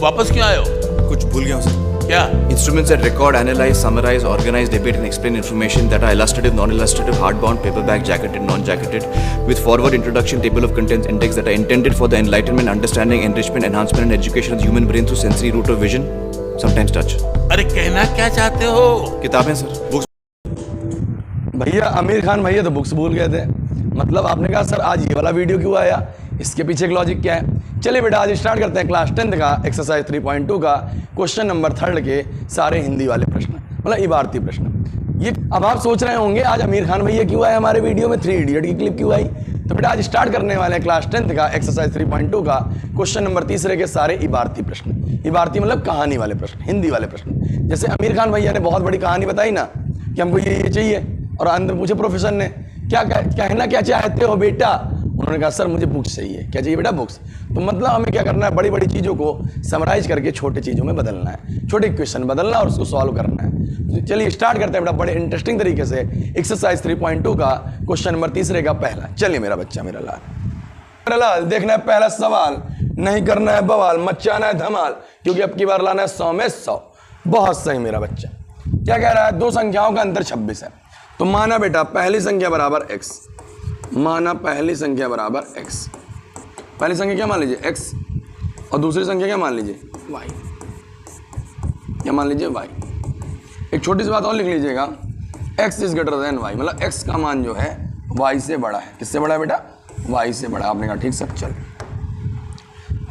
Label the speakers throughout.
Speaker 1: वापस क्यों आए हो?
Speaker 2: कुछ भूल गया हूँ सर।
Speaker 1: क्या?
Speaker 2: Instruments that record, analyze, summarize, organize, debate and explain information that are illustrative, non-illustrative, hardbound, paperback, jacketed, non-jacketed, with forward introduction, table of contents, index that are intended for the enlightenment, understanding, enrichment, enhancement and education of the human brain through sensory route of vision, sometimes touch.
Speaker 1: अरे कहना क्या चाहते हो?
Speaker 2: किताबें sir, books.
Speaker 3: भैया आमिर खान भैया तो books भूल गए थे। मतलब आपने कहा सर आज ये वाला वीडियो क्यों आया, इसके पीछे का लॉजिक क्या है। चलिए बेटा आज स्टार्ट करते हैं क्लास 10th का एक्सरसाइज 3.2 का क्वेश्चन नंबर 3 के सारे हिंदी वाले प्रश्न, मतलब इबारती प्रश्न। ये अब आप सोच रहे होंगे आज आमिर खान भैया क्यों आए हमारे वीडियो में, 3 इडियट की क्लिप क्यों आई। तो बेटा आज स्टार्ट करने वाले हैं क्लास 10th का एक्सरसाइज 3.2 का क्वेश्चन नंबर 3 के सारे इबारती प्रश्न। इबारती मतलब कहानी वाले प्रश्न, हिंदी वाले प्रश्न। जैसे आमिर खान भैया ने बहुत बड़ी कहानी बताई ना कि हमको ये चाहिए, और अंदर पूछे प्रोफेसर ने कहना क्या चाहते हो बेटा, उन्होंने कहा सर मुझे बुक्स चाहिए। क्या चाहिए बेटा? बुक्स। तो मतलब हमें क्या करना है, बड़ी बड़ी चीज़ों को समराइज करके छोटे चीज़ों में बदलना है, छोटे क्वेश्चन बदलना और उसको सॉल्व करना है। तो चलिए स्टार्ट करते हैं बेटा बड़े इंटरेस्टिंग तरीके से एक्सरसाइज 3.2 का क्वेश्चन नंबर 3 का पहला। चलिए मेरा बच्चा मेरा लाल देखना है पहला सवाल, नहीं करना है बवाल, मचाना है धमाल, क्योंकि अब की बार लाना है 100 में 100। बहुत सही मेरा बच्चा। क्या कह रहा है? दो संख्याओं का अंतर 26 है। तो माना बेटा पहली संख्या बराबर x, माना पहली संख्या बराबर x। पहली संख्या क्या मान लीजिए x, और दूसरी संख्या क्या मान लीजिए y। क्या मान लीजिए y। एक छोटी सी बात और लिख लीजिएगा, x is greater than y, मतलब x का मान जो है y से बड़ा है। किससे बड़ा है बेटा? y से बड़ा। आपने कहा ठीक सर। चल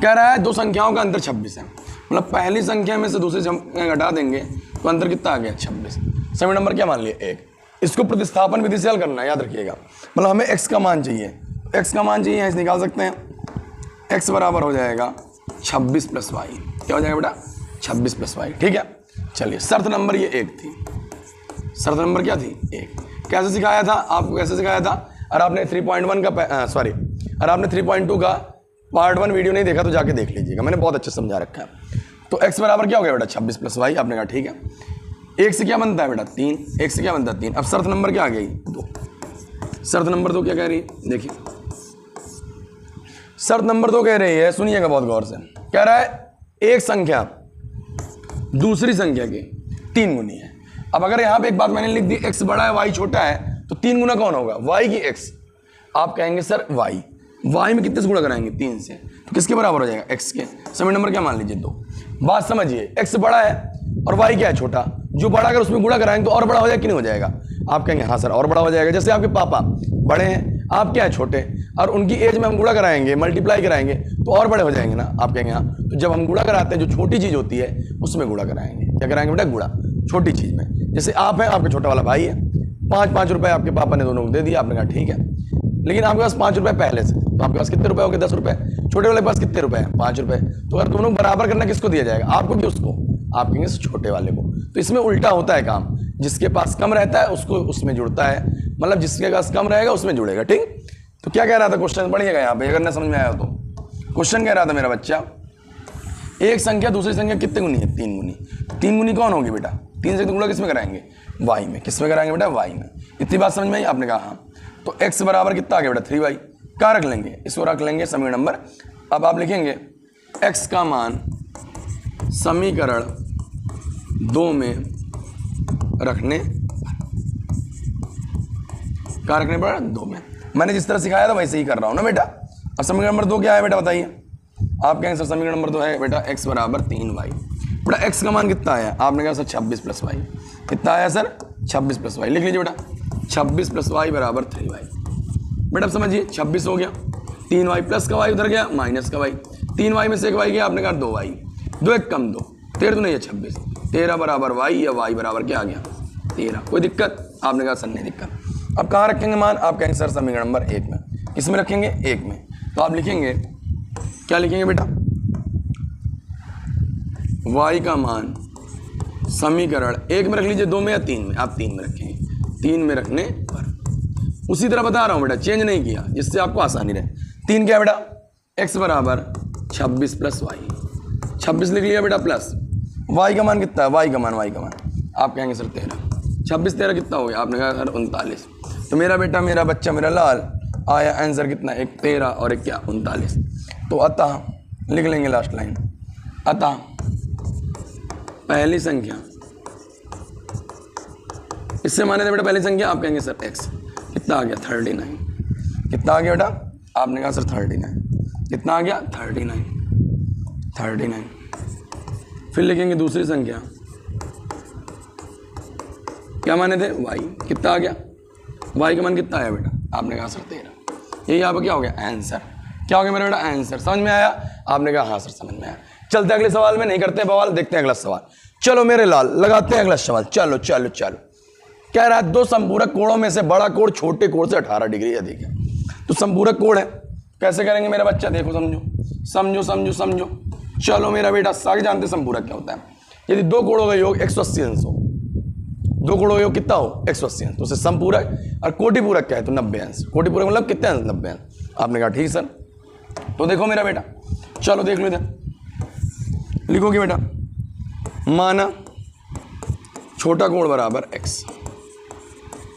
Speaker 3: कह रहा है दो संख्याओं का अंतर 26 है, मतलब पहली संख्या में से दूसरी संख्या घटा देंगे तो अंतर कितना आ गया? 26। सभी नंबर क्या मान लिए? 1। इसको प्रतिस्थापन विधि से हल करना है, याद रखिएगा। मतलब हमें x का मान चाहिए, x का मान चाहिए, इसे निकाल सकते हैं। x बराबर हो जाएगा 26 प्लस y। क्या हो जाएगा बेटा? 26 प्लस y। ठीक है। चलिए शर्त नंबर ये 1 थी। शर्त नंबर क्या थी? 1। कैसे सिखाया था आपको? कैसे सिखाया था? और आपने 3.1 का और आपने 3.2 का पार्ट 1 वीडियो नहीं देखा तो जाके देख लीजिएगा, मैंने बहुत अच्छे समझा रखा है। तो x बराबर क्या हो गया बेटा? 26 प्लस y। आपने कहा ठीक है। एक से क्या बनता है बेटा? 3। एक से क्या बनता है? 3। अब शर्त नंबर क्या आ गई? 2। शर्त नंबर 2 क्या कह रही है? देखिए शर्त नंबर 2 कह रही है, सुनिएगा बहुत गौर से। कह रहा है एक संख्या दूसरी संख्या के 3 गुनी है। अब अगर यहां पे एक बात मैंने लिख दी, x बड़ा है y छोटा है, तो 3 गुना कौन होगा? y की x। आप कहेंगे सर y में कितने से गुणा कराएंगे? 3 से। तो किसके बराबर हो जाएगा? x के। सभी नंबर क्या मान लीजिए? 2। बात समझिए, x बड़ा है और y क्या है? छोटा। जो बड़ा अगर उसमें गुणा कराएंगे तो और बड़ा हो जाएगा कि नहीं हो जाएगा? आप कहेंगे हाँ सर और बड़ा हो जाएगा। जैसे आपके पापा बड़े हैं, आप क्या है? छोटे, और उनकी एज में हम गुणा कराएंगे, मल्टीप्लाई कराएंगे तो और बड़े हो जाएंगे ना। आप कहेंगे हाँ। तो जब हम गुणा कराते हैं जो छोटी चीज होती है उसमें गुणा कराएंगे। क्या कराएंगे बेटा? गुणा छोटी चीज में। जैसे आप हैं, आपका छोटा वाला भाई है, 5-5 रुपए आपके पापा ने दोनों को दे दिया। आपने कहा ठीक है, लेकिन आपके पास 5 रुपए पहले से, तो आपके पास कितने रुपए हो गए? 10 रुपए। छोटे वाले के पास कितने रुपए हैं? 5 रुपए। तो अगर दोनों बराबर करना किसको दिया जाएगा? आपको कि उसको? आप कहेंगे छोटे वाले को। तो इसमें उल्टा होता है काम, जिसके पास कम रहता है उसको उसमें जुड़ता है, मतलब जिसके पास कम रहेगा उसमें जुड़ेगा। ठीक। तो क्या कह रहा था क्वेश्चन? पढ़िएगा यहाँ पे अगर ना समझ में आया तो। क्वेश्चन कह रहा था मेरा बच्चा, एक संख्या दूसरी संख्या कितने गुनी है? 3 गुनी। 3 गुनी कौन होगी बेटा? 3 से गुणा किसमें कराएंगे? y में। किसमें कराएंगे बेटा? y में। इतनी बात समझ में आई? आपने कहा हाँ। तो x बराबर कितना आ गया बेटा? 3y। कहाँ रख लेंगे? इसको रख लेंगे समीकरण नंबर। अब आप लिखेंगे x का मान समीकरण 2 में रखने, कहाँ रखने पड़ा? 2 में। मैंने जिस तरह सिखाया था वैसे ही कर रहा हूँ ना बेटा। अब समीकरण नंबर 2 क्या है बेटा बताइए? आप कहेंगे सर समीकरण नंबर 2 है बेटा x बराबर 3y। बेटा x का मान कितना आया? आपने कहा सर 26 प्लस y। कितना आया सर? 26 plus y। लिख लीजिए बेटा, 26 प्लस y बराबर 3y। बेटा अब समझिए 26 हो गया, 3y प्लस का y उधर गया, माइनस का y, 3y में से एक y गया। आपने कहा 2y, 2 एक कम 2, 13 तो नहीं है 26, 13 बराबर y या y बराबर क्या आ गया? 13। कोई दिक्कत? आपने कहा सर नहीं दिक्कत। अब कहाँ रखेंगे मान? आप कहेंगे सर समीकरण नंबर 1 में। किसमें रखेंगे? 1 में। तो आप लिखेंगे, क्या लिखेंगे बेटा? y का मान समीकरण 1 में रख लीजिए, 2 में या 3 में? आप 3 में रखेंगे। 3 में रखने पर उसी तरह बता रहा हूं बेटा, चेंज नहीं किया, जिससे आपको आसानी रहे। 3 क्या है बेटा? x बराबर 26 प्लस y। 26 लिख लिया बेटा, प्लस y का मान कितना है? y का मान आप कहेंगे सर 13। 26 13 कितना हो गया? आपने कहा सर 39। तो मेरा बेटा, मेरा बच्चा, मेरा लाल आया आंसर कितना? एक 13 और एक क्या? 39। तो अतः लिख लेंगे लास्ट लाइन, अतः पहली संख्या, इससे माने थे बेटा पहली संख्या, आप कहेंगे सर x, कितना आ गया 39, कितना आ गया बेटा, आपने कहा सर 39, कितना आ गया 39। फिर लिखेंगे दूसरी संख्या, क्या माने थे y, कितना आ गया, y का मान कितना आया बेटा, आपने कहा सर 13। यही यहाँ पर क्या हो गया आंसर, क्या हो गया मेरा बेटा आंसर। समझ में आया, आपने कहा हाँ सर समझ में आया। चलते अगले सवाल में, नहीं करते बवाल, देखते हैं अगला सवाल। चलो मेरे लाल, लगाते हैं अगला सवाल। चलो चलो चलो, कह रहा है दो संपूरक कोणों में से बड़ा कोण छोटे कोण से 18 डिग्री अधिक है। तो संपूरक कोण है, कैसे करेंगे मेरा बच्चा, देखो समझो समझो समझो समझो। चलो मेरा बेटा, सारे जानते संपूरक क्या होता है। यदि दो कोणों का योग 180 अंश हो, दो कोणों का योग कितना हो 180 अंश, तो उसे संपूरक। और कोटिपूरक क्या है, तो 90 अंश। कोटिपूरक मतलब कितने अंश, 90 अंश। आपने कहा ठीक सर। तो देखो मेरा बेटा, चलो देख लो इधर, लिखोगे बेटा, माना छोटा कोण बराबर x,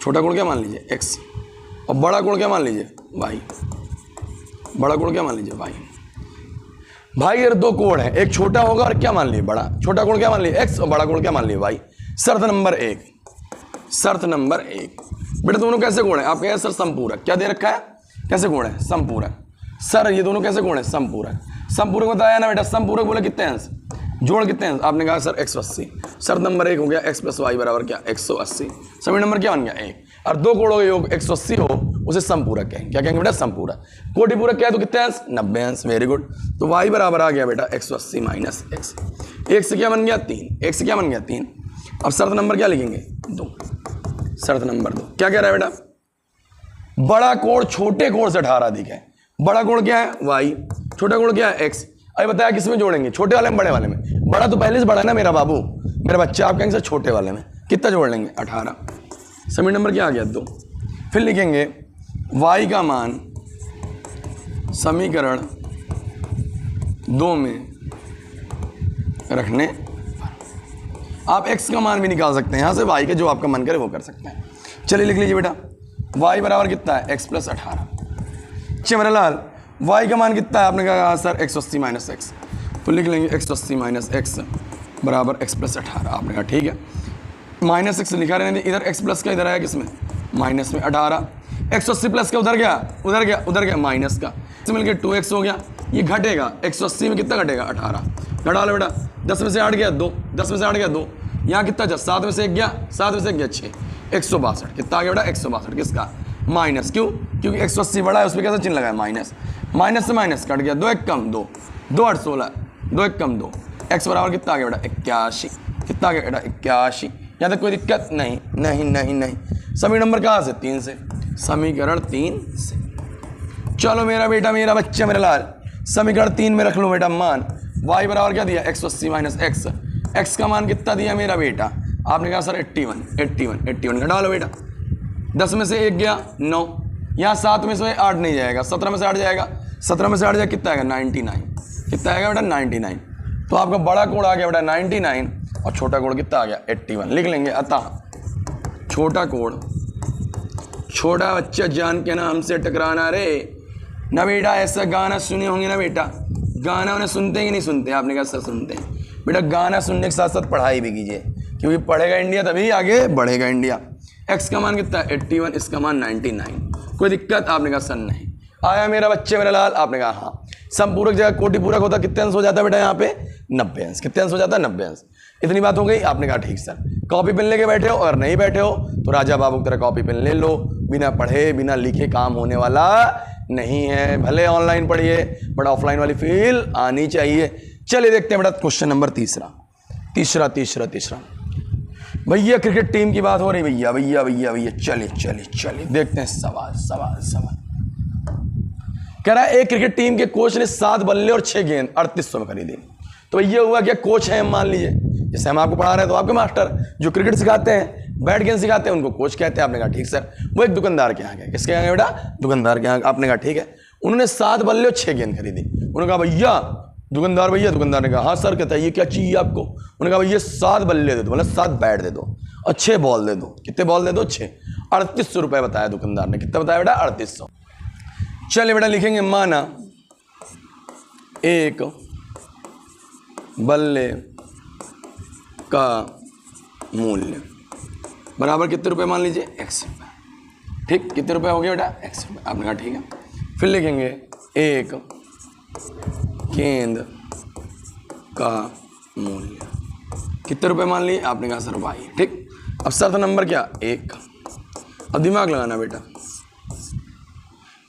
Speaker 3: छोटा कोण क्या मान लीजिए x, और बड़ा कोण क्या मान लीजिए y, बड़ा कोण क्या मान लीजिए y। भाई अगर दो कोण है, एक छोटा होगा और क्या मान लिए बड़ा, छोटा कोण क्या मान लिए x और बड़ा कोण क्या मान लिए y। शर्त नंबर 1, शर्त नंबर 1, बेटा दोनों कैसे कोण है, आप कहें सर संपूरक, क्या दे रखा है, कैसे कोण है संपूरक। सर ये दोनों कैसे कोण है संपूरक, संपूरक बताया ना बेटा, संपूरक बोले कितने अंश, जोड़ कितने अंश, आपने कहा सर 180। शर्त नंबर 1 हो गया x प्लस वाई बराबर क्या 180। सभी नंबर क्या बन गया 1। और दो कोणों का योग 180 हो, उसे संपूरक कहेंगे, क्या कहेंगे बेटा संपूरक। कोटिपूरक क्या है, तो कितने अंश 90 अंश, वेरी गुड। तो y बराबर आ गया बेटा 180 माइनस x, 1 से क्या बन गया 3, 1 से क्या बन गया 3। अब शर्त नंबर क्या लिखेंगे 2, शर्त नंबर 2 क्या कह रहा है बेटा, बड़ा कोण छोटे कोण से 18 अधिक है। बड़ा कोण क्या है y, छोटा कोण क्या है x। अभी बताया किस में जोड़ेंगे, छोटे वाले में बड़े वाले में। बड़ा तो पहले से बड़ा है ना मेरा बाबू, मेरा बच्चा, आप कहेंगे सर छोटे वाले में, कितना जोड़ लेंगे 18। समी नंबर क्या आ गया 2। फिर लिखेंगे y का मान समीकरण 2 में रखने, आप x का मान भी निकाल सकते हैं यहाँ से, y के जो आपका मन करे वो कर सकते हैं। चलिए लिख लीजिए बेटा, y बराबर कितना है x प्लस 18। चिमरलाल y का मान कितना है, आपने कहा सर 180 माइनस एक्स, तो लिख लेंगे 180 माइनस एक्स बराबर x प्लस 18। आपने कहा ठीक है, माइनस एक्स लिखा रहने, इधर x प्लस का इधर आया किसमें माइनस में 18, 180 प्लस का उधर गया उधर गया उधर गया माइनस का, इससे मिलकर 2x हो गया। ये घटेगा 180 में कितना घटेगा 18, घटा लो बेटा, 10 में से 8 गया 2, 10 में से 8 गया 2, यहाँ कितना जा 7 में से 1 गया, 7 में से 1 गया 6, 162। कितना आ गया बेटा 162, किसका माइनस, क्यों, क्योंकि 180 बड़ा है, उस पर कैसा चिन्ह लगाया माइनस, माइनस से माइनस कट गया, 2 1 कम 2, 2 8 16, 2 1 कम 2, x बराबर कितना आ गया बेटा 81, कितना आ गया बेटा 81। यहाँ तक कोई दिक्कत नहीं, नहीं नहीं नहीं। सभी नंबर कहाँ से 3 से, समीकरण 3 से। चलो मेरा बेटा, मेरा बच्चा, मेरा लाल, समीकरण 3 में रख लो बेटा मान, y बराबर क्या दिया 180 माइनस एक्स, x का मान कितना दिया मेरा बेटा, आपने कहा सर 81, 81, 81 घटा लो बेटा, 10 में से 1 गया 9, यहाँ 7 में से 8 नहीं जाएगा, 17 में से 8 जाएगा, 17 में से 8 जाएगा कितना आएगा 99, कितना आएगा बेटा 99। तो आपका बड़ा कोण आ गया बेटा 99 और छोटा कोण कितना आ गया 81। लिख लेंगे अतः छोटा कोण, छोटा बच्चा जान के नाम से टकराना रे ना बेटा। ऐसा गाना सुने होंगे ना बेटा, गाना उन्हें सुनते कि नहीं सुनते, आपने कहा सर सुनते हैं बेटा। गाना सुनने के साथ साथ पढ़ाई भी कीजिए, क्योंकि पढ़ेगा इंडिया तभी आगे बढ़ेगा इंडिया। x का मान कितना है 81, इसका मान 99। कोई दिक्कत, आपने कहा सर नहीं। आया मेरा बच्चे मेरा लाल, आपने कहा हाँ। संपूरक जगह कोटिपूरक होता, कितने अंश हो जाता है बेटा यहाँ पे 90 अंश, कितने अंश हो जाता है 90 अंश। इतनी बात हो गई, आपने कहा ठीक सर। कॉपी पेन लेके बैठे हो और नहीं बैठे हो तो राजा बाबू की तरह कॉपी पेन ले लो, बिना पढ़े बिना लिखे काम होने वाला नहीं है। भले ऑनलाइन पढ़िए बट ऑफलाइन वाली फील आनी चाहिए। चलिए देखते हैं बेटा क्वेश्चन नंबर तीसरा। भैया क्रिकेट टीम की बात हो रही, भैया भैया भैया भैया चलिए चलिए चलिए देखते हैं सवाल। कह रहा है एक क्रिकेट टीम के कोच ने 7 बल्ले और 6 गेंद 3800 में खरीदी। तो ये हुआ क्या, कोच है मान लीजिए, जैसे हम आपको पढ़ा रहे हैं तो आपके मास्टर जो क्रिकेट सिखाते हैं, बैट गेंद सिखाते हैं, उनको कोच कहते हैं। आपने कहा ठीक सर। वो एक दुकानदार के यहाँ गए, किसके यहाँ गए बेटा, दुकानदार के यहाँ। आपने कहा ठीक है। उन्होंने 7 बल्ले और 6 गेंद खरीदी। उन्होंने कहा भैया, दुकानदार भैया, दुकानदार ने कहा हाँ सर। कहता है ये क्या चाहिए आपको। उन्होंने कहा भैया 7 बल्ले दे दो, मतलब 7 बैट दे दो और 6 बॉल दे दो। कितने बॉल दे दो 6। 3800 रुपये बताया दुकानदार ने। कितना बताया बेटा 3800। चलिए बेटा लिखेंगे माना एक बल्ले का मूल्य बराबर कितने रुपए मान लीजिए, x रुपये। ठीक, कितने रुपए हो गए बेटा, x रुपये। आपने कहा ठीक है। फिर लिखेंगे एक गेंद का मूल्य कितने रुपए मान लिए, आपने कहा सर y। ठीक, अब शर्त नंबर क्या, 1। अब दिमाग लगाना बेटा,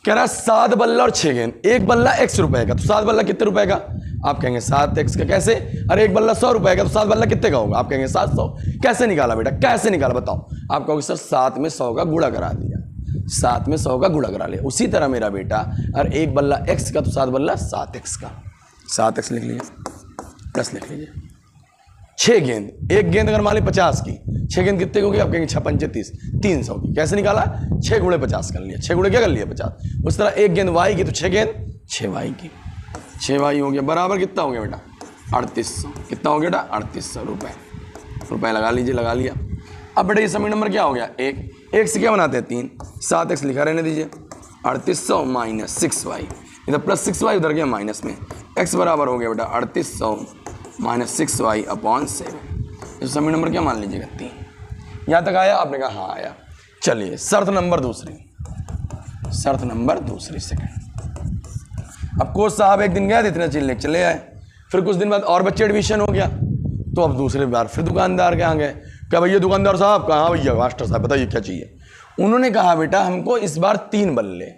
Speaker 3: कह रहा है 7 बल्ला और 6 गेंद, एक बल्ला x रुपए का, तो 7 बल्ला कितने रुपए का, आप कहेंगे 7x का। कैसे, अरे एक बल्ला 100 रुपए का, तो 7 बल्ला कितने का होगा, आप कहेंगे 700। कैसे निकाला बेटा, कैसे निकाला बताओ, आप कहोगे सर 7 में 100 का गुणा करा दिया, 7 में 100 का गुणा करा लिया। उसी तरह मेरा बेटा, अरे एक बल्ला x का तो 7 बल्ला 7x का, 7x लिख लीजिए, प्लस लिख लीजिए। 6 गेंद, एक गेंद अगर मान ली 50 की, 6 गेंद कितने की होगी, आप कहेंगे 6 पंचे 30, 300 की। कैसे निकाला, 6 गुणे 50 कर लिया, 6 गुणे क्या कर लिया 50। उस तरह एक गेंद y की तो 6 गेंद 6y की, 6y हो गया बराबर कितना हो गया बेटा, 3800। कितना हो गया बेटा, 3800 रुपये। रुपये लगा लीजिए, लगा लिया। अब बेटा ये समीकरण नंबर क्या हो गया, 1 से क्या बनाते हैं 3, 7x लिखा रहने दीजिए, 3800 माइनस 6y, इधर प्लस 6y उधर गया माइनस में, x बराबर हो गया बेटा 3800 माइनस 6y अपॉन 7। इस समीकरण नंबर क्या मान लीजिएगा 3। यहाँ तक आया, आपने कहा हाँ आया। चलिए शर्त नंबर दूसरी, शर्त नंबर दूसरी सेकंड। अब कोच साहब एक दिन गया था, इतना चीज लेके चले आए। फिर कुछ दिन बाद और बच्चे एडमिशन हो गया, तो अब दूसरे बार फिर दुकानदार के यहाँ गए, क्या भैया दुकानदार साहब, कहाँ भैया मास्टर साहब बताइए क्या चाहिए। उन्होंने कहा बेटा हमको इस बार 3 बल्ले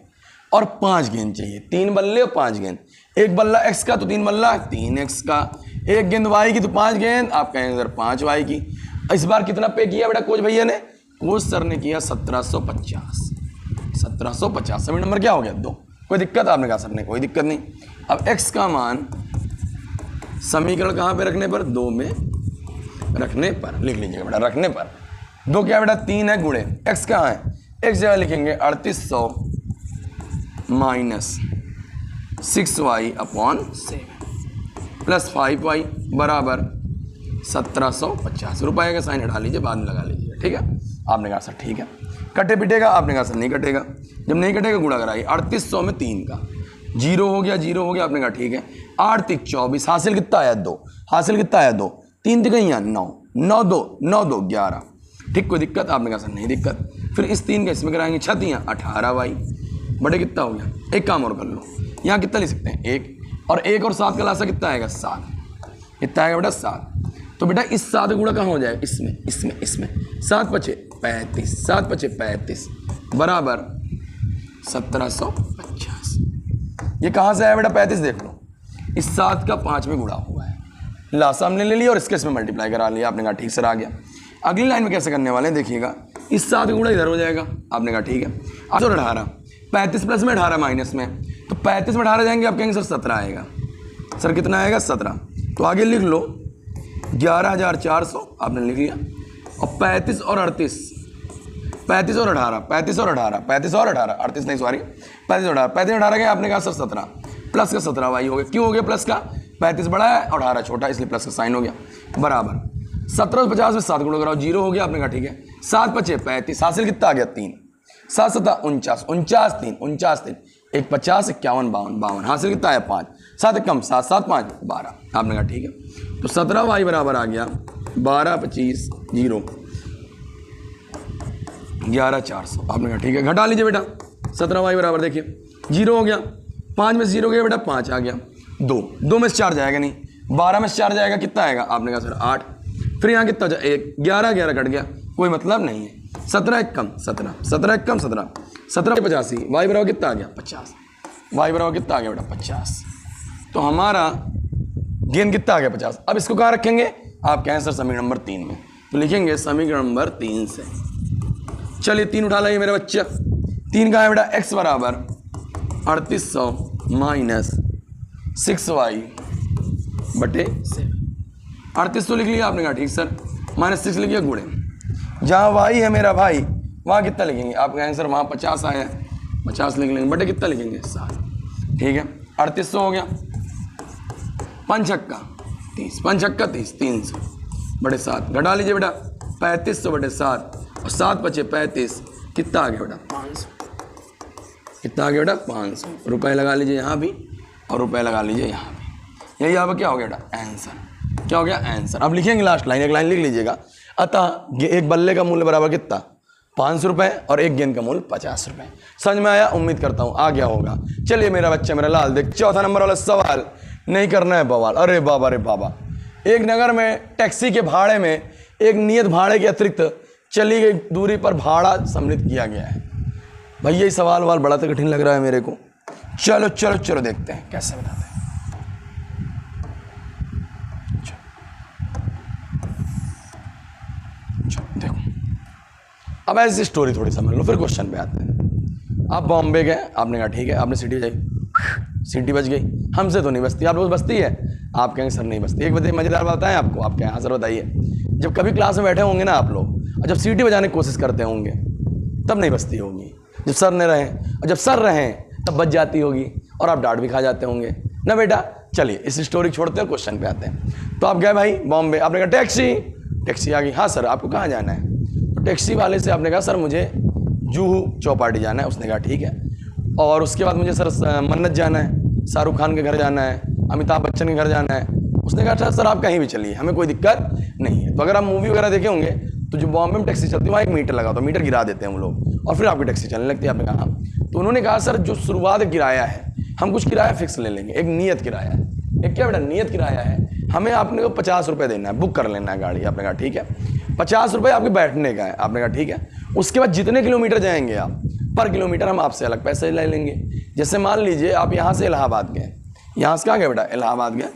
Speaker 3: और 5 गेंद चाहिए, 3 बल्ले और 5 गेंद। एक बल्ला x का तो 3 बल्ला 3x का, एक गेंद y की तो 5 गेंद, आप कहेंगे सर 5y की। इस बार कितना पे किया बेटा कोच भैया ने, कोच सर ने किया 1750। 1750 समीकरण नंबर क्या हो गया 2। कोई दिक्कत, आपने कहा सर ने कोई दिक्कत नहीं। अब x का मान समीकरण कहाँ पे रखने पर, 2 में रखने पर, लिख लीजिएगा बेटा रखने पर। 2 क्या बेटा 3 है गुणे x कहाँ है, x जगह लिखेंगे 3800 minus 6y upon 7 plus 5y बराबर 1750। रुपये का साइन हटा लीजिए, बाद में लगा लीजिए, ठीक है। आपने कहा सर ठीक है। कटे पिटेगा, आपने कहा सर नहीं कटेगा। जब नहीं कटेगा गुणा कराइए, 3800 में 3 का 0 हो गया, 0 हो गया, आपने कहा ठीक है। 8 3 24, हासिल कितना आया 2, हासिल कितना आया 2, 3 3 यहाँ 9, 9 2 9 2 11। ठीक, कोई दिक्कत, आपने कहा सर नहीं दिक्कत। फिर इस 3 का इसमें कराएंगे, 6 3 18y बटे कितना हो गया। एक काम और कर लो, यहाँ कितना लिख सकते हैं 1, और 1 और 7 का लासा कितना आएगा 7, कितना आएगा बेटा 7। तो बेटा इस 7 गुणा कहाँ हो जाएगा, इसमें इसमें इसमें, 7 5 35, 7 5 35 बराबर 1750। ये कहाँ से आया बेटा 35, देख लो इस 7 का 5 में गुणा हुआ है, लासा हमने ले लिया और इसके इसमें मल्टीप्लाई करा लिया। आपने कहा ठीक सर आ गया। अगली लाइन में कैसे करने वाले हैं देखिएगा, इस 7 गुणा इधर हो जाएगा, आपने कहा ठीक है। अब 18 35 प्लस में 18 माइनस में, तो 35 में 18 जाएंगे, आप कहेंगे सर 17 आएगा। सर कितना आएगा 17, तो आगे लिख लो 11400 आपने लिख लिया, और 35 और 38, 35 और 18 35 और 18 35 और 18 38 नहीं सॉरी 35 और 18 के आपने कहा सर 17 प्लस का 17 वाई हो गया। क्यों हो गया प्लस का, 35 बड़ा है और 18 छोटा, इसलिए प्लस का साइन हो गया बराबर 1750 में 7 गुणा कराओ, 0 हो गया। आपने कहा ठीक है। 7 5 35, हासिल कितना आ गया 3, 7 7 49 49 3 49 3 1 50 51 52 हासिल कितना आया 5, 7 कम 7 7 5 12। आपने कहा ठीक है। तो 17 वाई बराबर आ गया 12 25 0 11 400। आपने कहा ठीक है, घटा लीजिए बेटा। 17 वाई बराबर देखिए 0 हो गया, 5 में से 0 गया बेटा 5 आ गया, 2 में से 4 जाएगा नहीं, 12 में से 4 जाएगा कितना आएगा, आपने कहा सर 8। फिर यहाँ कितना 1 11 11 कट गया, कोई मतलब नहीं है। 17 1 कम 17 17 1 कम 17 17 85 वाई बराबर कितना आ गया 50, वाई बराबर कितना आ गया बेटा 50। तो हमारा गेन कितना आ गया 50। अब इसको कहाँ रखेंगे, आप कहें सर समीकरण नंबर 3 में, तो लिखेंगे समीकरण नंबर 3 से। चलिए 3 उठा लाइए मेरे बच्चे। 3 का है बेटा x बराबर 3800 माइनस 6y बटे 7। 3800 लिख लिया, आपने कहा ठीक सर, माइनस 6 लिखिए गुणे, जहाँ y है मेरा भाई वहाँ कितना लिखेंगे, आप कहेंगे सर वहाँ 50 आया है, 50 लिख लेंगे, बटे कितना लिखेंगे 7। ठीक है, 3800 हो गया, 5 छक्का 30 5 छक्का 30 300 बटे 7, घटा लीजिए बेटा 3500 बटे 7 और 7 5 35 कितना आ गया बेटा 500। कितना आ गया बेटा 500। रुपए लगा लीजिए यहाँ भी और रुपए लगा लीजिए यहाँ भी, यही आपका क्या हो गया बेटा आंसर। क्या हो गया आंसर। अब लिखेंगे लास्ट लाइन, एक लाइन लिख लीजिएगा। अतः एक बल्ले का मूल्य बराबर कितना 500 रुपये और एक गेंद का मूल्य 50 रुपये। समझ में आया? उम्मीद करता हूँ आ गया होगा। चलिए मेरा बच्चा मेरा लाल देख चौथा नंबर वाला सवाल, नहीं करना है बवाल। अरे बाबा, एक नगर में टैक्सी के भाड़े में एक नियत भाड़े के अतिरिक्त चली गई दूरी पर भाड़ा सम्मिलित किया गया है। भैया ये सवाल वाल बड़ा तो कठिन लग रहा है मेरे को। चलो देखते हैं कैसे बताते हैं। देखो अब ऐसी स्टोरी थोड़ी समझ लो, फिर क्वेश्चन पे आते हैं। आप बॉम्बे गए, आपने कहा ठीक है, आपने सीटी बजाई, सीटी बज गई। हमसे तो नहीं बजती, आप लोग बजती है? आप कहेंगे सर नहीं बजती। एक बजे मजेदार बात बताएं आपको, आप कहें हाँ सर बताइए। जब कभी क्लास में बैठे होंगे ना आप लोग, और जब सीटी बजाने की कोशिश करते होंगे तब नहीं बजती होगी। जब सर ने रहें और जब सर रहें तब बज जाती होगी और आप डांट भी खा जाते होंगे ना बेटा। चलिए इस स्टोरी छोड़ते हैं, क्वेश्चन पे आते हैं। तो आप गए भाई बॉम्बे, आपने कहा टैक्सी आ गई। हाँ सर आपको कहाँ जाना है? तो टैक्सी वाले से आपने कहा सर मुझे जूहू चौपाटी जाना है। उसने कहा ठीक है। और उसके बाद मुझे सर मन्नत जाना है, शाहरुख खान के घर जाना है, अमिताभ बच्चन के घर जाना है। उसने कहा अच्छा सर आप कहीं भी चलिए, हमें कोई दिक्कत नहीं है। तो अगर आप मूवी वगैरह देखे होंगे तो जो बॉम्बे में टैक्सी चलती है वहाँ एक मीटर लगा होता है, मीटर गिरा देते हैं हम लोग और फिर आपकी टैक्सी चलने लगती है। आपने कहा तो उन्होंने कहा सर जो शुरुआत किराया है हम कुछ किराया फिक्स ले लेंगे, एक नियत किराया है। एक क्या बेटा नियत किराया है, हमें आपने को 50 रुपये देना है, बुक कर लेना है गाड़ी। आपने कहा ठीक है। 50 रुपये आपके बैठने का है। आपने कहा ठीक है। उसके बाद जितने किलोमीटर जाएंगे आप पर किलोमीटर हम आपसे अलग पैसे ले लेंगे। जैसे मान लीजिए आप यहाँ से इलाहाबाद गए, यहाँ से कहाँ गए बेटा इलाहाबाद गए,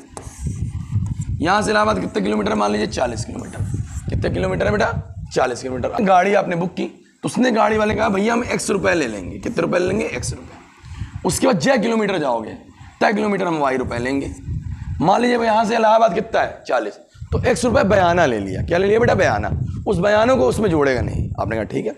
Speaker 3: यहाँ से इलाहाबाद कितने किलोमीटर मान लीजिए 40 किलोमीटर। कितने किलोमीटर है बेटा 40 किलोमीटर। गाड़ी आपने बुक की तो उसने गाड़ी वाले कहा भैया हम 100 रुपये ले लेंगे। कितने रुपये ले लेंगे 100 रुपये। उसके बाद 6 किलोमीटर जाओगे तय किलोमीटर हम y रुपये लेंगे। मान लीजिए भाई यहाँ से इलाहाबाद कितना है 40, तो 100 रुपये बयाना ले लिया। क्या ले लिया बेटा बयाना। उस बयानों को उसमें जोड़ेगा नहीं। आपने कहा ठीक है।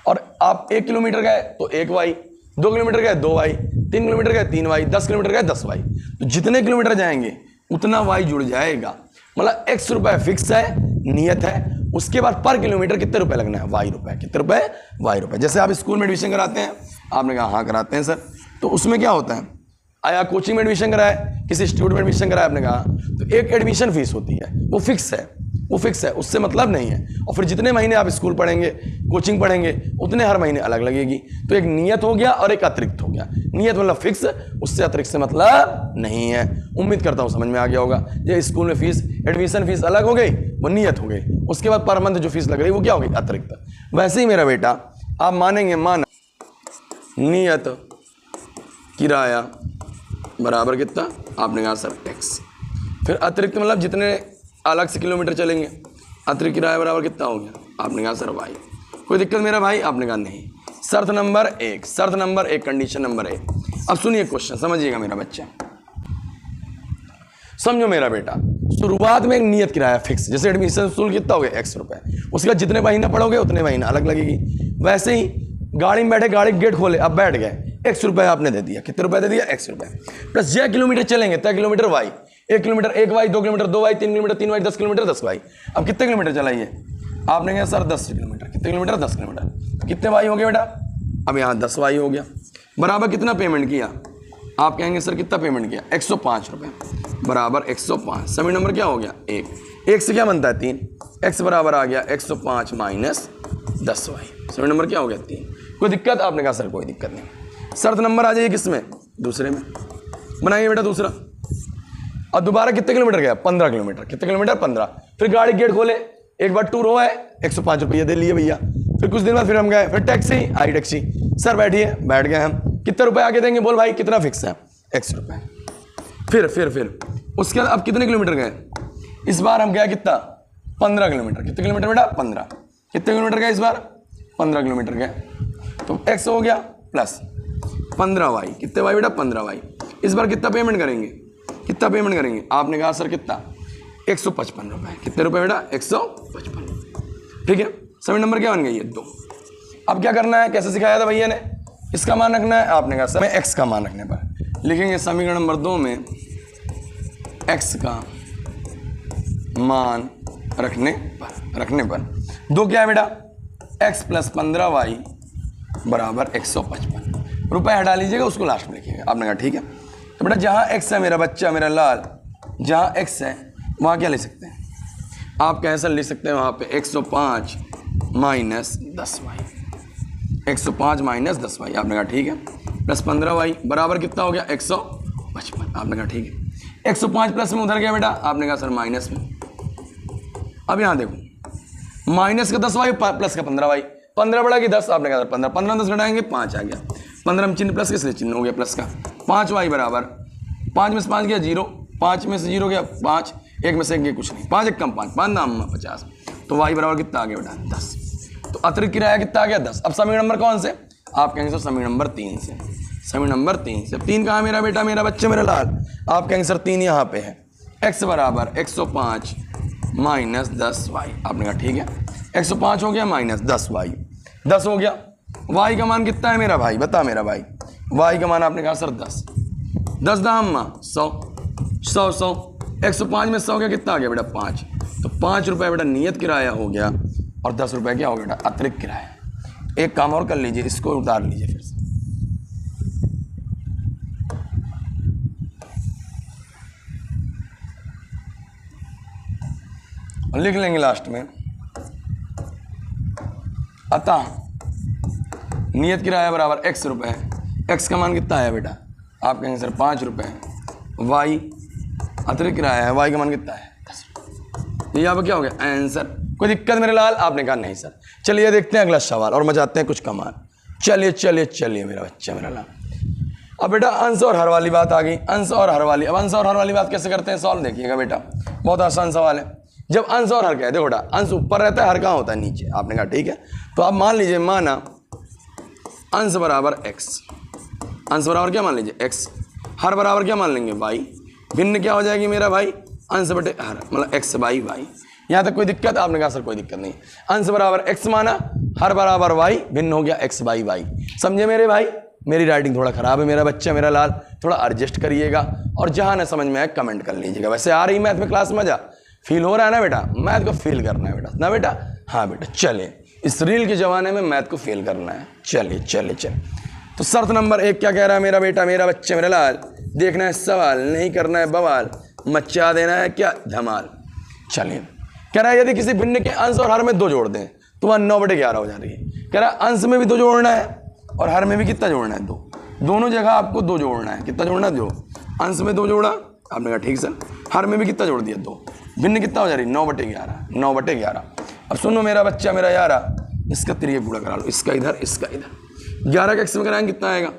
Speaker 3: और आप 1 किलोमीटर गए तो 1y, 2 किलोमीटर गए 2y, 3 किलोमीटर गए 3y, 10 किलोमीटर गए 10y। तो जितने किलोमीटर जाएंगे उतना y जुड़ जाएगा। मतलब 100 रुपये फिक्स है, नियत है। उसके बाद पर किलोमीटर कितने रुपए लगना है y रुपये। कितने रुपए y रुपये। जैसे आप स्कूल में एडमिशन कराते हैं, आपने कहा हाँ कराते हैं सर, तो उसमें क्या होता है आया कोचिंग में एडमिशन कराए, किसी इंस्टीट्यूट में एडमिशन कराया, आपने कहा तो एक एडमिशन फीस होती है, वो फिक्स है, वो फिक्स है, उससे मतलब नहीं है। और फिर जितने महीने आप स्कूल पढ़ेंगे कोचिंग पढ़ेंगे उतने हर महीने अलग लगेगी। तो एक नियत हो गया और एक अतिरिक्त हो गया। नियत मतलब फिक्स, उससे अतिरिक्त से मतलब नहीं है। उम्मीद करता हूँ समझ में आ गया होगा। ये स्कूल में फीस एडमिशन फीस अलग हो गई, वो नियत हो गई। उसके बाद पर मंथ जो फीस लग रही वो क्या हो गई अतिरिक्त। वैसे ही मेरा बेटा आप मानेंगे माना नियत किराया बराबर कितना, आपने कहा सर टैक्स। फिर अतिरिक्त मतलब जितने अलग से किलोमीटर चलेंगे, अतिरिक्त किराया बराबर कितना हो गया, आपने कहा सर भाई। कोई दिक्कत मेरा भाई, आपने कहा नहीं। शर्त नंबर 1, शर्त नंबर 1, कंडीशन नंबर 1। अब सुनिए क्वेश्चन, समझिएगा मेरा बच्चा, समझो मेरा बेटा। शुरुआत में एक नियत किराया फिक्स, जैसे एडमिशन शुल्क कितना हो गया 100 रुपये। उसके बाद जितने महीने पढ़ोगे उतने महीने अलग लगेगी। वैसे ही गाड़ी में बैठे, गाड़ी गेट खोले, अब बैठ गए, 100 रुपये आपने दे दिया। कितने रुपए दे दिया 100 रुपये। प्लस 6 किलोमीटर चलेंगे तय kilometre y, 1 kilometre 1y, 2 kilometre 2y, 3 kilometre 3y, 10 kilometre 10y। अब कितने किलोमीटर चलाइए, आपने कहा सर 10 किलोमीटर। कितने किलोमीटर 10 किलोमीटर। कितने y हो गए बेटा, अब यहाँ 10y हो गया। बराबर कितना पेमेंट किया, आप कहेंगे सर कितना पेमेंट किया 105 रुपये बराबर 105। सभी नंबर क्या हो गया 1 से क्या बनता है 3, x बराबर आ गया 105 माइनस 10y। सभी नंबर क्या हो गया 3। कोई दिक्कत, आपने कहा सर कोई दिक्कत नहीं। शर्त नंबर आ जाइए किसमें, दूसरे में बनाइए बेटा दूसरा। और दोबारा कितने किलोमीटर गया 15 किलोमीटर। कितने किलोमीटर 15। फिर गाड़ी गेट खोले, एक बार टूर हुआ है 105 रुपये दे लिए भैया। फिर कुछ दिन बाद फिर हम गए, फिर टैक्सी आई, टैक्सी सर बैठिए, बैठ गए हम। कितने रुपए आगे देंगे बोल भाई, कितना फिक्स है 100 रुपये। फिर उसके बाद अब कितने किलोमीटर गए, इस बार हम गए कितना 15 किलोमीटर। कितने किलोमीटर बेटा 15। कितने किलोमीटर गए इस बार 15 किलोमीटर गए। तो x हो गया प्लस 15y। कितने y बेटा 15y। इस बार कितना पेमेंट करेंगे, कितना पेमेंट करेंगे, आपने कहा सर कितना 155 रुपये। कितने रुपए बेटा 155। ठीक है, सभी नंबर क्या बन गई है 2। अब क्या करना है, कैसे सिखाया था भैया ने, इसका मान रखना है। आपने कहा सर x का मान रखने पर लिखेंगे समीकरण नंबर 2 में x का मान रखने पर 2 क्या है बेटा x प्लस 15y बराबर 155। रुपए हटा लीजिएगा, उसको लास्ट में लिखिएगा। आपने कहा ठीक है। तो बेटा जहाँ x है मेरा बच्चा मेरा लाल, जहाँ x है वहाँ क्या ले सकते हैं आप, कैंसर लिख सकते हैं वहाँ पे 105 माइनस 10y, 105 माइनस 10y। आपने कहा ठीक है, प्लस 15y बराबर कितना हो गया 155। आपने कहा ठीक है, 105 प्लस में उधर गया बेटा, आपने कहा सर माइनस में। अब यहाँ देखो माइनस का 10y प्लस का 15y, 15 बढ़ा कि 10, आपने कहा सर 15, 15 10 घटाएंगे 5 आ गया, 15 में चिन्ह प्लस के इसलिए चिन्ह हो गया प्लस का। 5y बराबर 5 में से 5 गया 0, 5 में से 0 गया 5, 1 में से 1 गया कुछ नहीं, 5 1 कम 5, 5 नाम 50, तो y बराबर कितना आ गया बेटा 10। तो अतिरिक्त किराया कितना आ गया 10। अब समीकरण नंबर कौन से, आप कहेंगे सर समीकरण नंबर 3 से, समीकरण नंबर 3 से। 3 कहाँ मेरा बेटा, मेरा बच्चा मेरा लाल, आप कहेंगे सर 3 यहाँ पे है, x बराबर 105 माइनस 10y। आपने कहा ठीक है, 105 हो गया माइनस 10y, 10 हो गया। y का मान कितना है मेरा भाई, बता मेरा भाई, y का मान आपने कहा सर 10, 10 दाम 100, 100 100, 105 में 100 का कितना आ गया बेटा 5, तो 5 रुपये बेटा नियत किराया हो गया और 10 रुपये क्या हो गया बेटा अतिरिक्त किराया। एक काम और कर लीजिए, इसको उतार लीजिए फिर से, और लिख लेंगे लास्ट में, अतः नियत किराया बराबर x रुपये, x का मान कितना है बेटा, आप कहेंगे सर 5 रुपये, y अतिरिक्त किराया है, y का मान कितना है 10 रुपये। यहाँ पर क्या हो गया आंसर। कोई दिक्कत मेरे लाल, आपने कहा नहीं सर। चलिए देखते हैं अगला सवाल और मचाते हैं कुछ कमाल। चलिए चलिए चलिए मेरा बच्चा मेरा लाल, अब बेटा अंश और हर वाली बात आ गई, अंश और हर वाली। अब अंश और हर वाली बात कैसे करते हैं सॉल्व, देखिएगा बेटा बहुत आसान सवाल है। जब अंश और हर कहते हो बेटा, अंश ऊपर रहता है हर कहाँ होता है नीचे, आपने कहा ठीक है। तो आप मान लीजिए, माना अंश बराबर x, अंश बराबर क्या मान लीजिए x, हर बराबर क्या मान लेंगे y, भिन्न क्या हो जाएगी मेरा भाई अंश बटे हर, मतलब x बाई y। यहाँ तक कोई दिक्कत, आपने कहा सर कोई दिक्कत नहीं। अंश बराबर x माना, हर बराबर y, भिन्न हो गया x बाई y। समझे मेरे भाई, मेरी राइटिंग थोड़ा खराब है मेरा बच्चा मेरा लाल, थोड़ा एडजस्ट करिएगा और जहाँ ना समझ में आए कमेंट कर लीजिएगा। वैसे आ रही मैथ में क्लास मजा, फील हो रहा है ना बेटा, मैथ को फील करना है बेटा ना बेटा, हाँ बेटा चलिए, इस रील के ज़माने में मैथ को फील करना है। चलिए चलिए चलिए, तो शर्त नंबर 1 क्या कह रहा है मेरा बेटा मेरा बच्चा मेरा लाल, देखना है सवाल, नहीं करना है बवाल, मचा देना है क्या धमाल। चलिए कह रहा है यदि किसी भिन्न के अंश और हर में 2 जोड़ दें तो वह 9/11 हो जा रही है। कह रहा है अंश में भी 2 जोड़ना है और हर में भी कितना जोड़ना है 2, दोनों जगह आपको 2 जोड़ना है। कितना जोड़ना है 2, अंश में 2 जोड़ा, आपने कहा ठीक सर, हर में भी कितना जोड़ दिया 2, भिन्न कितना हो जा रही 9/11, 9/11। अब सुनो मेरा बच्चा मेरा यारा, इसका तिरिया गुणा करा लो, इसका इधर इसका इधर, 11 का x में कराएंगे कितना आएगा,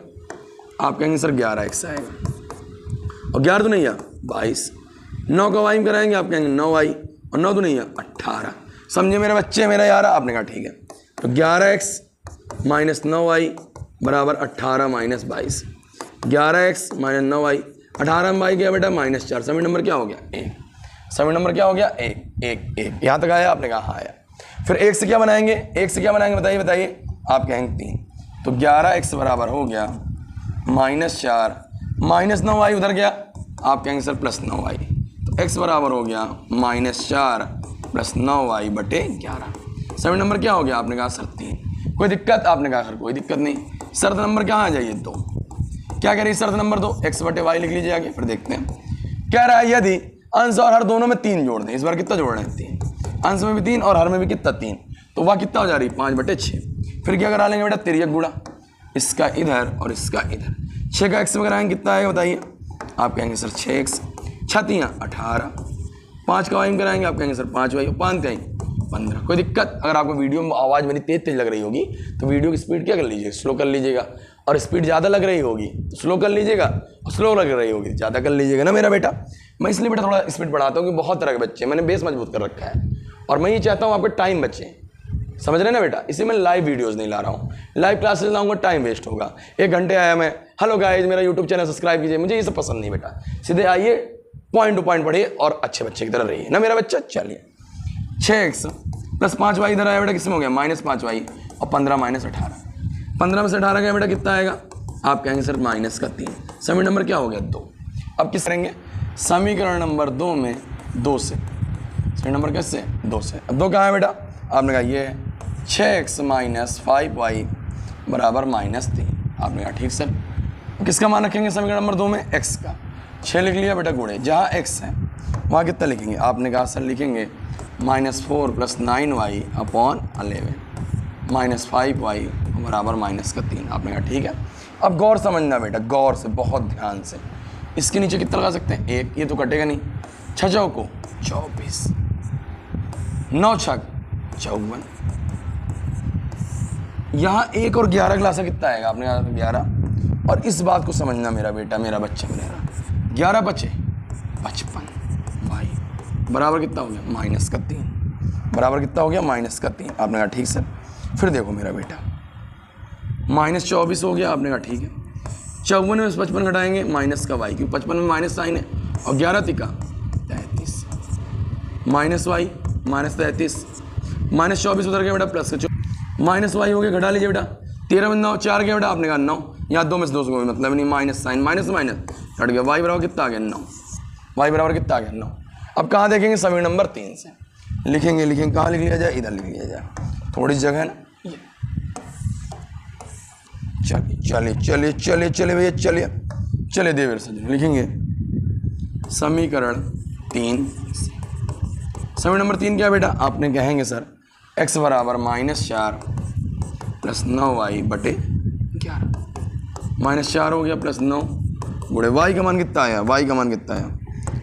Speaker 3: आप कहेंगे सर 11x आएगा, और 11 तो नहीं है 22, 9 का y में कराएंगे आप कहेंगे 9y, और 9 तो नहीं है 18। समझे मेरे बच्चे मेरा यारा, आपने कहा ठीक है। तो 11x माइनस 9y बराबर 18 माइनस 22, 11x माइनस 9y, 18 में y गया बेटा -4, सभी नंबर क्या हो गया 1, सभी नंबर क्या हो गया 1 1 1। यहाँ तक आया, आपने कहा हाँ आया। फिर 1 से क्या बनाएंगे, 1 से क्या बनाएंगे बताइए बताइए, आप कहेंगे 3, तो 11x बराबर हो गया -4, -9y उधर गया, आप कहेंगे सर +9y, तो x बराबर हो गया -4 + 9y बटे 11। सभी नंबर क्या हो गया, आपने कहा सर 3। कोई दिक्कत, आपने कहा सर कोई दिक्कत नहीं। शर्त नंबर कहाँ आ जाइए 2, क्या कह रही है शर्त नंबर 2, x बटे y लिख लीजिए आगे। फिर देखते हैं, कह रहा है यदि अंश और हर दोनों में 3 जोड़ दें, इस बार कितना जोड़ना है 3, अंश में भी 3 और हर में भी कितना 3, तो वह कितना हो जा रही है 5/6। फिर क्या करा लेंगे बेटा तिरियक गुणा, इसका इधर और इसका इधर, 6 का x में कराएंगे कितना आएगा बताइए, आप कहेंगे सर 6x, 6 18, 5 का y में कराएंगे आप कहेंगे सर 5y, 5 का 15। कोई दिक्कत, अगर आपको वीडियो में आवाज़ मेरी तेज लग रही होगी तो वीडियो की स्पीड क्या कर लीजिए स्लो कर लीजिएगा, और स्पीड ज़्यादा लग रही होगी तो स्लो कर लीजिएगा, और स्लो लग रही होगी ज़्यादा कर लीजिएगा ना मेरा बेटा। मैं इसलिए बेटा थोड़ा स्पीड बढ़ाता हूँ कि बहुत तरह के बच्चे मैंने बेस मजबूत कर रखा है, और मैं ये चाहता हूँ आपका टाइम बचे, समझ रहे ना बेटा, इसलिए मैं लाइव वीडियोज़ नहीं ला रहा हूँ। लाइव क्लासेस लाऊंगा टाइम वेस्ट होगा, 1 घंटे आया मैं, हेलो गाइस मेरा यूट्यूब चैनल सब्सक्राइब कीजिए, मुझे ये सब पसंद नहीं बेटा, सीधे आइए पॉइंट टू पॉइंट पढ़िए और अच्छे बच्चे की तरह रहिए ना मेरा बच्चा। चलिए 6x + 5y इधर आया बेटा, किसमें हो गया -5y, और 15 - 18, 15 में से 18 गया बेटा कितना आएगा, आप कहेंगे सर -3। समीकरण नंबर क्या हो गया 2। अब किस करेंगे, समीकरण नंबर 2 में 2 से, समीकरण नंबर कैसे 2 से। अब 2 कहाँ है बेटा, आपने कहा ये 6x - 5y बराबर -3, आपने कहा ठीक सर। किसका मान रखेंगे समीकरण नंबर 2 में, x का, 6 लिख लिया बेटा गुणे, जहाँ x है वहाँ कितना लिखेंगे? आपने कहा सर लिखेंगे -4 + 9y अपॉन 11 -5y बराबर -3। आपने कहा ठीक है। अब गौर समझना बेटा, गौर से, बहुत ध्यान से। इसके नीचे कितना लगा सकते हैं? 1, ये तो कटेगा नहीं। 6 चौको 24, 9 छक 54। यहाँ 1 और 11 क्लास कितना आएगा? आपने कहा 11। और इस बात को समझना मेरा बेटा, मेरा बच्चा मेरा, 11 बचे 55 भाई बराबर कितना हो गया? -3 बराबर कितना हो गया? -3। आपने कहा ठीक सर। फिर देखो मेरा बेटा, -24 हो गया। आपने कहा ठीक है। 54 में 55 घटाएंगे माइनस का y, क्योंकि 55 में माइनस साइन है। और 11 तिका 33 -y -33 -24 उधर गया बेटा, प्लस का -y हो गया, घटा लीजिए बेटा। 13 में 9 4 गया बेटा। आपने कहा 9, यहाँ 2 में से 2 को मतलब नहीं, minus sign, minus minus cut गया। y बराबर कितना आ गया? 9। y बराबर कितना आ गया? 9। अब कहाँ देखेंगे? समीकरण नंबर 3 से लिखेंगे कहाँ लिख लिया जाए? इधर लिख लिया जाए, थोड़ी जगह है ना। चलिए भैया, चलिए देवेर सज्जन, लिखेंगे समीकरण 3। समीकरण नंबर 3 क्या बेटा? आपने कहेंगे सर x बराबर -4 + 9y बटे 11। -4 हो गया प्लस 9 गुणे y का मान कितना आया? y का मान कितना आया?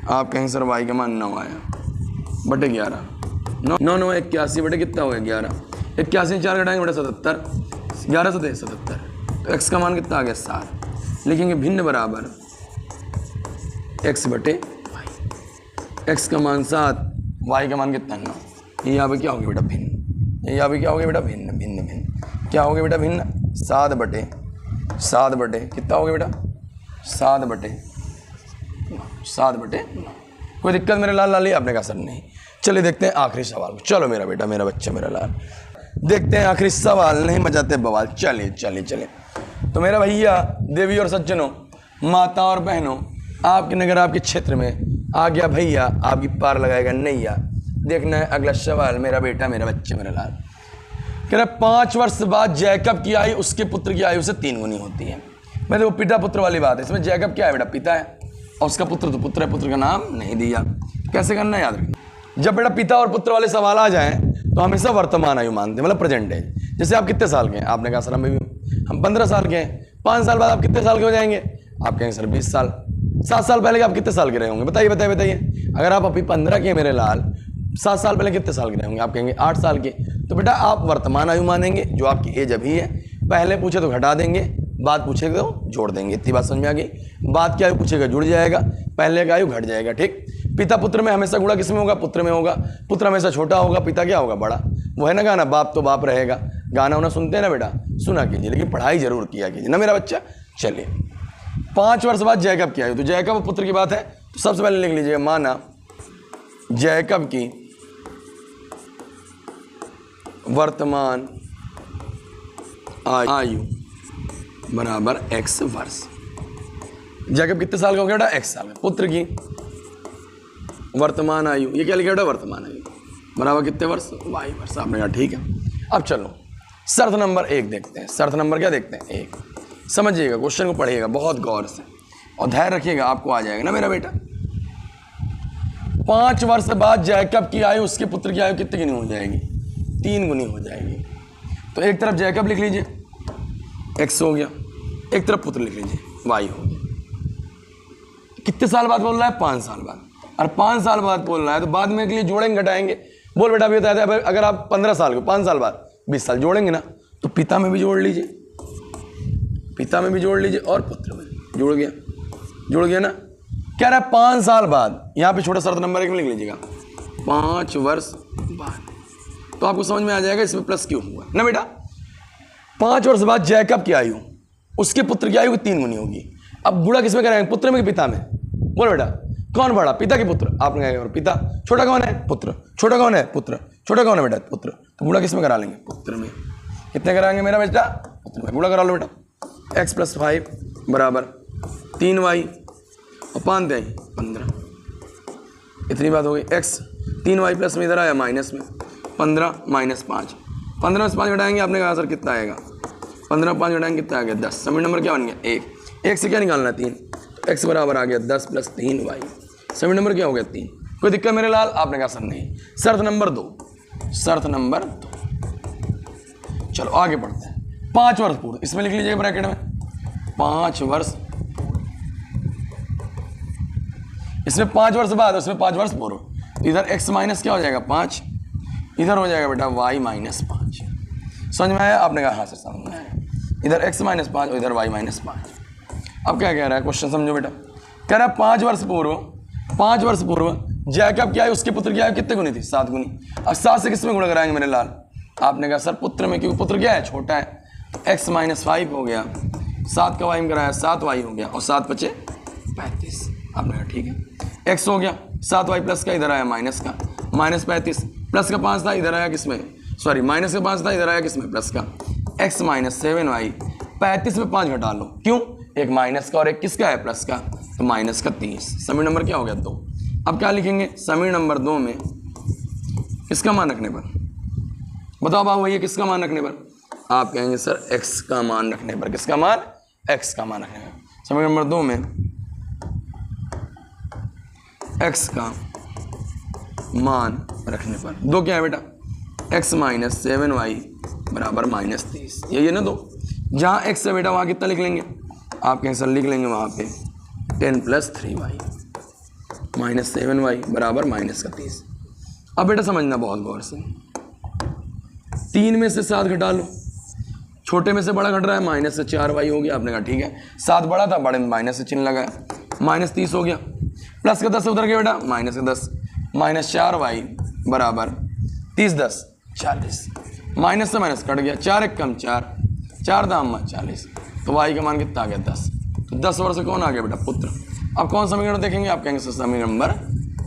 Speaker 3: आप कहेंगे सर y का मान 9 आया बटे 11। 9 9 81 बटे कितना हो गया? 11। 81 4 घटाएंगे बेटा 77। 11 से 77। तो x का मान कितना आ गया? 7। लिखेंगे भिन्न बराबर x बटे y। x का मान 7, y का मान कितना? 9। ये यहाँ पे क्या हो गया बेटा? भिन्न। ये यहाँ पे क्या हो गया बेटा? भिन्न भिन्न भिन्न। क्या हो गया बेटा? भिन्न। 7 बटे कितना हो गया बेटा? 7 बटे 9। कोई दिक्कत मेरे लाल लाली? आपने कहा सर नहीं। चलिए देखते हैं आखिरी सवाल को। चलो मेरा बेटा, मेरा बच्चा, मेरा लाल, देखते हैं आखिरी सवाल, नहीं मचाते बवाल। चलिए। तो मेरा भैया, देवी और सज्जनों, माता और बहनों, आपके नगर आपके क्षेत्र में आ गया भैया, आपकी पार लगाएगा नैया। देखना है अगला सवाल, मेरा बेटा, मेरा बच्चा, मेरा लाल। कह रहा 5 वर्ष बाद जैकब की आयु उसके पुत्र की आयु से 3 गुनी होती है। मैं देखो पिता पुत्र वाली बात है। इसमें जैकब क्या है बेटा? पिता है, और उसका पुत्र तो पुत्र है, पुत्र का नाम नहीं दिया। कैसे करना है याद रखना। जब बेटा पिता और पुत्र वाले सवाल आ जाएं तो हमेशा वर्तमान आयु मानते हैं, मतलब प्रेजेंट एज। जैसे आप कितने साल के हैं? आपने कहा सर हम 15 साल के हैं। 5 साल बाद आप कितने साल के हो जाएंगे? आप कहेंगे सर 20 साल। 7 साल पहले आप कितने साल के रहे होंगे? बताइए। अगर आप अभी 15 के मेरे लाल, 7 साल पहले कितने साल के रहे होंगे? आप कहेंगे 8 साल के। तो बेटा आप वर्तमान आयु मानेंगे, जो आपकी एज अभी है। पहले पूछे तो घटा देंगे, बात पूछेगा तो जोड़ देंगे। इतनी बात समझ में आ गई? बात की आयु पूछेगा जुड़ जाएगा, पहले का आयु घट जाएगा। ठीक। पिता पुत्र में हमेशा गुणा किस में होगा? पुत्र में होगा। पुत्र हमेशा छोटा होगा, पिता क्या होगा? बड़ा। वो है ना गाना, बाप तो बाप रहेगा। गाना उना सुनते हैं ना बेटा? सुना कीजिए, लेकिन पढ़ाई जरूर किया कीजिए ना मेरा बच्चा। चलिए 5 वर्ष बाद जैकब की आयु, तो जैकब और पुत्र की बात है, तो सबसे पहले लिख लीजिएगा, माना जैकब की वर्तमान आयु बराबर x वर्ष। जैकब कितने साल का हो गया बेटा? x साल का। पुत्र की वर्तमान आयु, ये क्या लिखा बेटा? वर्तमान आयु बराबर कितने वर्ष? y वर्ष। आपने कहा ठीक है। अब चलो शर्त नंबर 1 देखते हैं। शर्त नंबर क्या देखते हैं? 1। समझिएगा, क्वेश्चन को पढ़िएगा बहुत गौर से और धैर्य रखिएगा, आपको आ जाएगा ना मेरा बेटा। 5 वर्ष बाद जैकब की आयु उसके पुत्र की आयु कितनी गुनी हो जाएगी? 3 गुनी हो जाएगी। तो एक तरफ जैकब लिख लीजिए, x हो गया, एक तरफ पुत्र लिख लीजिए, y हो गया। कितने साल बाद बोल रहा है? 5 साल बाद। और 5 साल बाद बोल रहा है तो बाद में के लिए जोड़ेंगे घटाएंगे। बोल बेटा अभी बताया था, अगर आप 15 साल के 5 साल बाद 20 साल जोड़ेंगे ना, तो पिता में भी जोड़ लीजिए, पिता में भी जोड़ लीजिए और पुत्र में। जुड़ गया ना? क्या रहा है? 5 साल बाद। यहाँ पे छोटा शर्त नंबर 1 में लिख लीजिएगा 5 वर्ष बाद। तो आपको समझ में आ जाएगा इसमें प्लस क्यों हुआ ना बेटा। 5 वर्ष बाद जैकब की आयु उसके पुत्र की आयु 3 गुनी होगी। अब गुणा किसमें कराएंगे? पुत्र में कि पिता में? बोलो बेटा कौन बड़ा? पिता के पुत्र। आपने कहा पिता। छोटा कौन है? पुत्र। छोटा कौन है? पुत्र। छोटा कौन है बेटा? पुत्र। तो गुणा किसमें करा लेंगे? पुत्र में। कितने कराएंगे मेरा बेटा? पुत्र में। गुणा करा लो बेटा। x + 5 बराबर 3y और 5 दें 15। इतनी बात हो गई। x 3y प्लस में इधर आया माइनस में 15 - 5। 15 में 5 घटाएंगे, आपने कहा सर कितना आएगा? 15 में 5 घटाएंगे कितना आ गया? 10। समीकरण नंबर क्या बन गया? 1 से क्या निकालना है? 3। x बराबर आ गया 10 + 3y। समीकरण नंबर क्या हो गया? 3। कोई दिक्कत मेरे लाल? आपने कहा सर नहीं। शर्त नंबर 2, शर्त नंबर 2, चलो आगे बढ़ते हैं। 5 वर्ष पूर्व, इसमें लिख लीजिए ब्रैकेट में 5 वर्ष, इसमें 5 वर्ष बाद, उसमें 5 वर्ष पूर्व। इधर x माइनस क्या हो जाएगा 5, इधर हो जाएगा बेटा y माइनस 5। समझ में आया? आपने कहा हाँ सर समझ में आया। इधर x माइनस 5 और इधर y माइनस 5। अब क्या कह रहा है क्वेश्चन समझो बेटा। कह रहा है 5 वर्ष पूर्व, 5 वर्ष पूर्व जैकब क्या है, उसके पुत्र क्या है, कितने गुनी थी? 7 गुनी। अब 7 से किस में गुणा कराएंगे मेरे लाल? आपने कहा सर पुत्र में, क्योंकि पुत्र क्या है, छोटा है, तो x माइनस 5 हो गया, 7 का y में कराया 7y हो गया, और 7 बचे 35। आपने कहा ठीक है, x हो गया 7y प्लस का, इधर आया माइनस का, माइनस 35, प्लस का 5 था, इधर आया किसमें, सॉरी माइनस का 5 था, इधर आया किसमें, प्लस का। x माइनस 7y, 35 में 5 घटा लो, क्यों, एक माइनस का और एक किसका है, प्लस का, तो माइनस का 30। समीकरण नंबर क्या हो गया 2। अब क्या लिखेंगे समीकरण नंबर 2 में किसका मान रखने पर? बताओ बाबू भैया किसका मान रखने पर? आप कहेंगे सर x का मान रखने पर। किसका मान? x का मान रखने पर। समीकरण नंबर 2 में x का मान रखने पर 2 क्या है बेटा? x माइनस 7y बराबर माइनस 30। यही है ना 2। जहाँ x है बेटा वहाँ कितना लिख लेंगे? आप कहें सर लिख लेंगे वहाँ पे 10 प्लस 3y माइनस 7y बराबर माइनस का 30। अब बेटा समझना बहुत गौर से, 3 में से 7 घटा लो, छोटे में से बड़ा घट रहा है, माइनस से 4y हो गया। आपने कहा ठीक है, 7 बड़ा था, बड़े में माइनस से चिन्ह लगाया, माइनस 30 हो गया, प्लस का 10 उधर गया बेटा, माइनस का 10, माइनस 4y बराबर 30 10 40, माइनस से माइनस कट गया, 4 एक कम 4, 4 दाम 40, तो y का मान कितना आ गया 10। तो 10 वर्ष से कौन आ गया बेटा? पुत्र। अब कौन समीकरण देखेंगे? आप कहेंगे समीकरण नंबर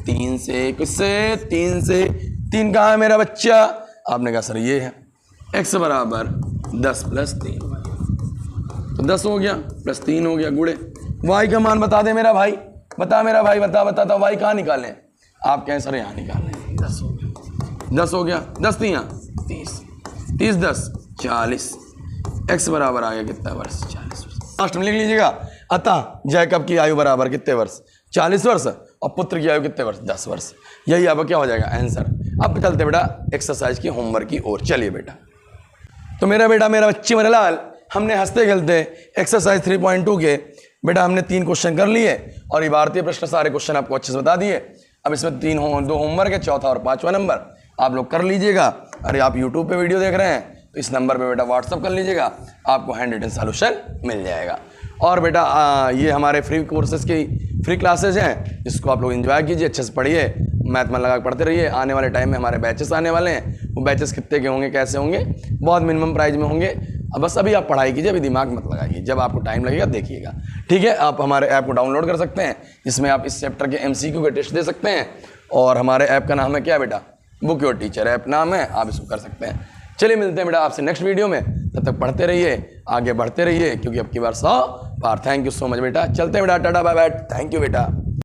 Speaker 3: 3 से। किससे? 3 से। 3 कहाँ है मेरा बच्चा? आपने कहा सर ये है, x बराबर 10 प्लस 3, तो 10 हो गया प्लस 3 हो गया, गुड़े y का मान बता दे मेरा भाई, बता मेरा भाई, बता y कहाँ निकालें? आप कहें सर यहाँ निकालें, 10 हो गया, 10 हो गया, 10 3 30, 30 10 40, x बराबर आ गया कितना वर्ष? 40 वर्ष। लास्ट में लिख लीजिएगा, अतः जैकब की आयु बराबर कितने वर्ष? 40 वर्ष, और पुत्र की आयु कितने वर्ष? 10 वर्ष। यही आपका क्या हो जाएगा आंसर। अब चलते बेटा एक्सरसाइज की होमवर्क की ओर। चलिए बेटा, तो मेरा बेटा, मेरा बच्ची मेरे लाल, हमने हंसते खेलते एक्सरसाइज 3.2 के बेटा हमने 3 क्वेश्चन कर लिए, और ये भारतीय प्रश्न सारे क्वेश्चन आपको अच्छे से बता दिए। अब इसमें 2 होमवर्क है, चौथा और 5वां नंबर आप लोग कर लीजिएगा। अरे आप यूट्यूब पे वीडियो देख रहे हैं तो इस नंबर पे बेटा व्हाट्सअप कर लीजिएगा, आपको हैंड रिटन सॉल्यूशन मिल जाएगा। और बेटा ये हमारे फ्री कोर्सेज की फ्री क्लासेज हैं, जिसको आप लोग एंजॉय कीजिए, अच्छे से पढ़िए, मैथ मन लगा पढ़ते रहिए। आने वाले टाइम में हमारे बैचेस आने वाले हैं, वो बैचेस कितने के होंगे, कैसे होंगे, बहुत मिनिमम प्राइस में होंगे। अब बस अभी आप पढ़ाई कीजिए, अभी दिमाग मत लगाइए, जब आपको टाइम लगेगा देखिएगा, ठीक है। आप हमारे ऐप को डाउनलोड कर सकते हैं, जिसमें आप इस चैप्टर के MCQ के टेस्ट दे सकते हैं। और हमारे ऐप का नाम है क्या बेटा? बुक योर टीचर ऐप नाम है, आप इसको कर सकते हैं। चलिए मिलते हैं बेटा आपसे नेक्स्ट वीडियो में, तब तक पढ़ते रहिए, आगे बढ़ते रहिए, क्योंकि अब की बार 100 पार। थैंक यू सो मच बेटा, चलते हैं बेटा, tata bye bye, thank you बेटा।